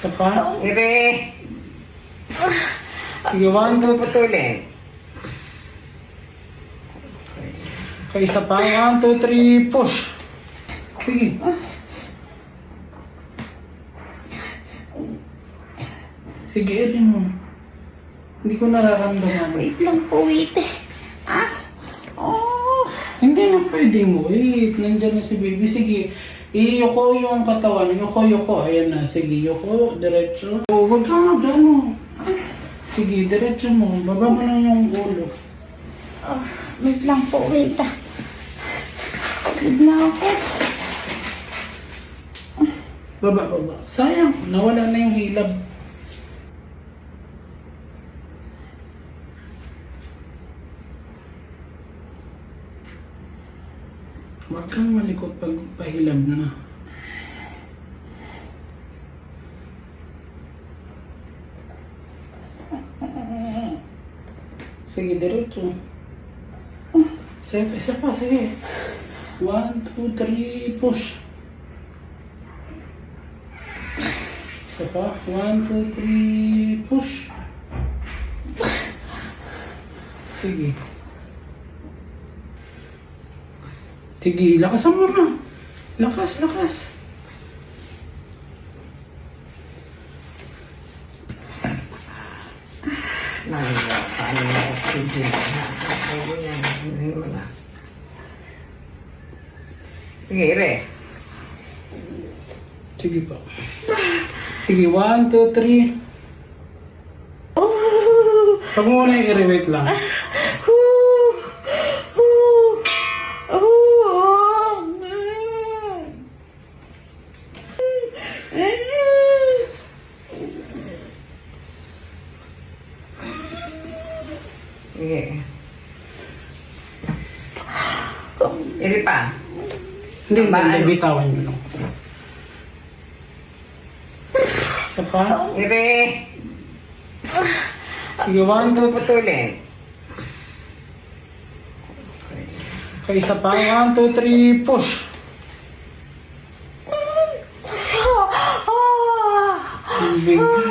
Isa pa. Ire. Sige, 1, 2, Puputulin. okay, isa pa. 1, 2, 3, push. Sige. Sige, edin mo. Hindi ko nararamdaman. Wait lang po, wait. Oh. Hindi na pwedeng wait. Nandiyan na si baby. Sige. Iyoko yung katawan. Yoko. Ayan na. Sige, yoko. Diretso. Oh, wag kang magano. Sige, diretso mo. Baba mo na yung ulo. Oh, wait lang po, wait. Wait na ako. Baba. Sayang. Nawala na yung hilab. Huwag kang malikot pag pahilab na. Sige, diretso. Isa pa, sige. 1, 2, 3, push. Isa pa. 1, 2, 3, push. Sige. Sige, lakasan mo na. Lakas. Paano na oxygen? Pwede yan. Hindi mo na. Sige, Ire. Sige pa. Sige, 1, 2, 3. Pag mo na yung i-wait lang. Sige. Ire pa. Hindi, bitawan nyo lang. Isa pa. Ire. Sige, 1, 2, Puputulin. okay, isa pa. 1, 2, 3, push. Big.